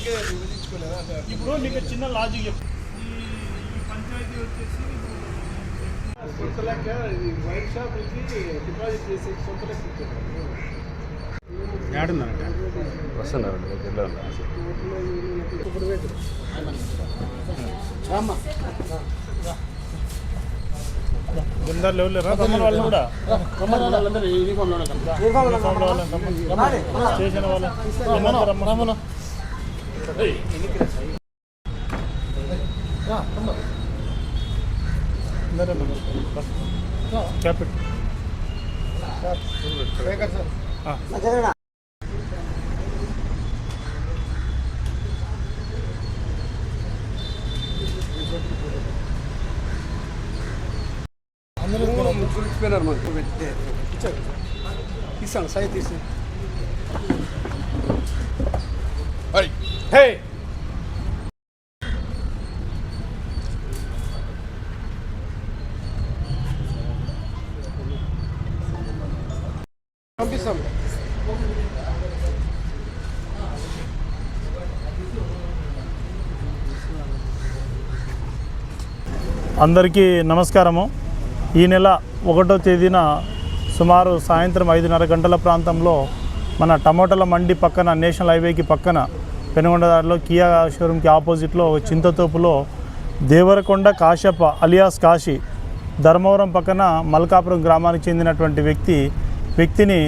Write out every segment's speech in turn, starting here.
అందుకే విభజించుకోలేదా అంటే ఇప్పుడు మీకు చిన్న లాజిక్ చెప్పు. ఈ పంచాయతీ వచ్చేసి సొంత లెక్క ఇది వైన్ షాప్ నుంచి డిపాజిట్ చేసి సొంత లెక్క ఇచ్చారు. వస్తున్నారు దగ్గరలో గుందాలు లేవులేరా తమ్ముడు వాళ్ళు కూడా స్టేషన్ వాళ్ళు క్యాపిట్ ముగ్గురు ఇచ్చిపోయినారు మనకు పెట్టి ఇచ్చారు. తీసాను సై తీసి పంపిస్తాం. అందరికీ నమస్కారము. ఈ నెల 1వ తేదీన సుమారు సాయంత్రం 5:30 గంటల ప్రాంతంలో మన టమోటాల మండి పక్కన నేషనల్ హైవేకి పక్కన పెనుగొండదారిలో కియా షోరూమ్కి ఆపోజిట్లో చింతతోపులో దేవరకొండ కాశప్ప అలియాస్ కాశీ ధర్మవరం పక్కన మల్కాపురం గ్రామానికి చెందినటువంటి వ్యక్తిని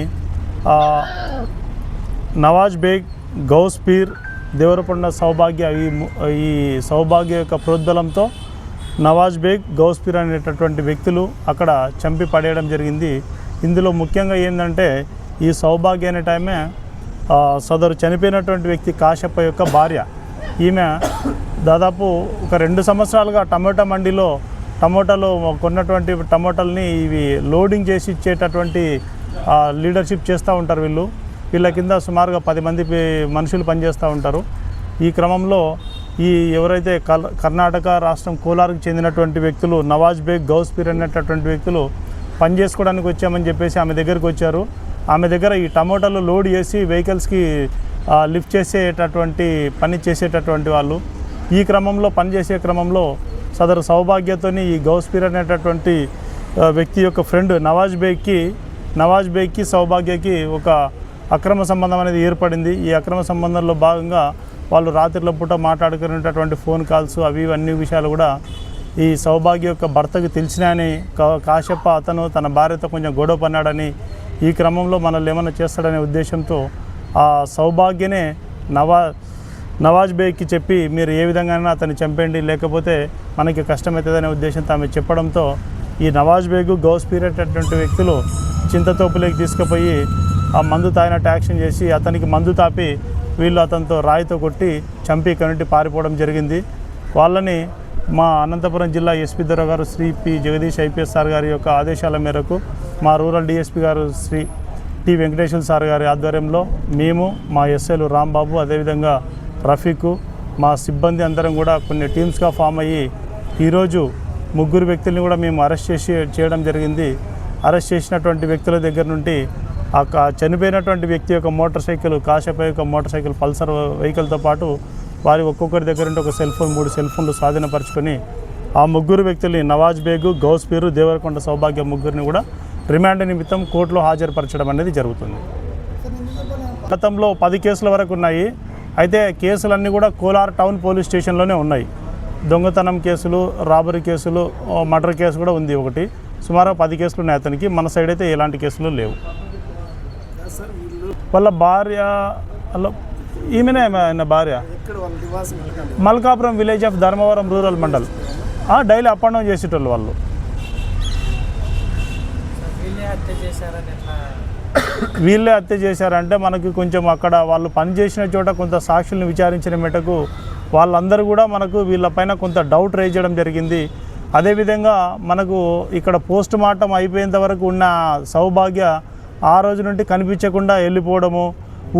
నవాజ్ బేగ్ గౌస్ పీర్ దేవరకొండ సౌభాగ్య ఈ సౌభాగ్య యొక్క ప్రోద్బలంతో నవాజ్ బేగ్ గౌస్ పీర్ అనేటటువంటి వ్యక్తులు అక్కడ చంపి పడేయడం జరిగింది. ఇందులో ముఖ్యంగా ఏంటంటే ఈ సౌభాగ్య అనే టైమే సదరు చనిపోయినటువంటి వ్యక్తి కాశప్ప యొక్క భార్య. ఈమె దాదాపు ఒక 2 సంవత్సరాలుగా టమోటా మండిలో టమోటాలు కొన్నటువంటి టమోటాలని ఇవి లోడింగ్ చేసి ఇచ్చేటటువంటి లీడర్షిప్ చేస్తూ ఉంటారు. వీళ్ళ కింద సుమారుగా 10 మంది మనుషులు పనిచేస్తూ ఉంటారు. ఈ క్రమంలో ఎవరైతే కర్ణాటక రాష్ట్రం కోలార్కి చెందినటువంటి వ్యక్తులు నవాజ్ బేగ్ గౌస్ పీర్ అనేటటువంటి వ్యక్తులు పని చేసుకోవడానికి వచ్చామని చెప్పేసి ఆమె దగ్గరికి వచ్చారు. ఆమె దగ్గర ఈ టమోటాలు లోడ్ చేసి వెహికల్స్కి లిఫ్ట్ చేసేటటువంటి పని చేసేటటువంటి వాళ్ళు. ఈ క్రమంలో పనిచేసే క్రమంలో సదరు సౌభాగ్యతోని ఈ గౌస్ పీర్ అనేటటువంటి వ్యక్తి యొక్క ఫ్రెండ్ నవాజ్ బేగ్కి సౌభాగ్యకి ఒక అక్రమ సంబంధం అనేది ఏర్పడింది. ఈ అక్రమ సంబంధంలో భాగంగా వాళ్ళు రాత్రిలో పూట మాట్లాడుకునేటటువంటి ఫోన్ కాల్స్ అన్ని విషయాలు కూడా ఈ సౌభాగ్య యొక్క భర్తకు తెలిసినాయని కాశప్ప అతను తన భార్యతో కొంచెం గొడవ పన్నాడని ఈ క్రమంలో మనల్ని ఏమైనా చేస్తాడనే ఉద్దేశంతో ఆ సౌభాగ్యనే నవాజ్ బేగ్కి చెప్పి మీరు ఏ విధంగానైనా అతన్ని చంపండి లేకపోతే మనకి కష్టమవుతుందనే ఉద్దేశంతో ఆమె చెప్పడంతో ఈ నవాజ్ బేగ్ గౌస్ పీర్ అనేటటువంటి వ్యక్తులు చింతతోపులోకి తీసుకుపోయి ఆ మందు తాగినట్టు యాక్షన్ చేసి అతనికి మందు తాపి వీళ్ళు అతనితో రాయితో కొట్టి చంపి కనుంటి పారిపోవడం జరిగింది. వాళ్ళని మా అనంతపురం జిల్లా ఎస్పీ దొర గారు Shri P Jagadish IPS sir గారి యొక్క ఆదేశాల మేరకు మా రూరల్ డిఎస్పీ గారు శ్రీ టి వెంకటేశ్వర సార్ గారి ఆధ్వర్యంలో మేము మా ఎస్ఐలు రాంబాబు అదేవిధంగా రఫీకు మా సిబ్బంది అందరం కూడా కొన్ని టీమ్స్గా ఫామ్ అయ్యి ఈరోజు 3 వ్యక్తుల్ని కూడా మేము అరెస్ట్ చేయడం జరిగింది. అరెస్ట్ చేసినటువంటి వ్యక్తుల దగ్గర నుండి ఆ చనిపోయినటువంటి వ్యక్తి యొక్క మోటార్ సైకిల్ కాశప్ప యొక్క మోటార్ సైకిల్ పల్సర్ వెహికల్తో పాటు వారి ఒక్కొక్కరి దగ్గర నుండి ఒక సెల్ ఫోన్ 3 సెల్ ఫోన్లు స్వాధీనపరుచుకొని ఆ 3 వ్యక్తుల్ని నవాజ్ బేగు గౌస్ పీరు దేవరకొండ సౌభాగ్య 3ని కూడా రిమాండ్ నిమిత్తం కోర్టులో హాజరుపరచడం అనేది జరుగుతుంది. గతంలో 10 కేసుల వరకు ఉన్నాయి. అయితే కేసులన్నీ కూడా కోలార్ టౌన్ పోలీస్ స్టేషన్లోనే ఉన్నాయి. దొంగతనం కేసులు, రాబరీ కేసులు, మర్డర్ కేసు కూడా ఉంది ఒకటి. సుమారు 10 కేసులు ఉన్నాయి అతనికి. మన సైడ్ అయితే ఎలాంటి కేసులు లేవు. వాళ్ళ భార్య ఈమెనే ఆయన భార్య Malkapuram village of Dharmavaram rural mandal. Daily up and down చేసేటోళ్ళు వాళ్ళు. వీళ్ళే హత్య చేశారంటే మనకి కొంచెం అక్కడ వాళ్ళు పనిచేసిన చోట కొంత సాక్షులను విచారించిన మేటకు వాళ్ళందరూ కూడా మనకు వీళ్ళపైన కొంత డౌట్ రేజ్ చేయడం జరిగింది. అదేవిధంగా మనకు ఇక్కడ పోస్ట్ మార్టం అయిపోయేంత వరకు ఉన్న సౌభాగ్య ఆ రోజు నుండి కనిపించకుండా వెళ్ళిపోవడము,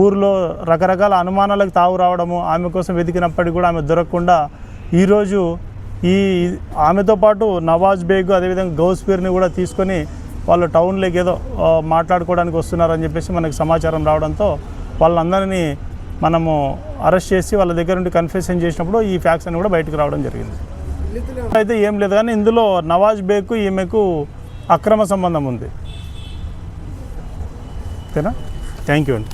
ఊరిలో రకరకాల అనుమానాలకు తావు రావడము, ఆమె కోసం వెతికినప్పటికీ కూడా ఆమె దొరకకుండా ఈరోజు ఆమెతో పాటు నవాజ్ బేగ్ అదేవిధంగా గౌస్ పీర్ని కూడా తీసుకొని వాళ్ళు టౌన్లోకి ఏదో మాట్లాడుకోవడానికి వస్తున్నారని చెప్పేసి మనకు సమాచారం రావడంతో వాళ్ళందరినీ మనము అరెస్ట్ చేసి వాళ్ళ దగ్గర నుండి కన్ఫెషన్ చేసినప్పుడు ఈ ఫ్యాక్ట్స్ అని కూడా బయటకు రావడం జరిగింది. అయితే ఏం లేదు, కానీ ఇందులో నవాజ్ బేగ్కు ఈమెకు అక్రమ సంబంధం ఉంది. ఓకేనా? థ్యాంక్ యూ అండి.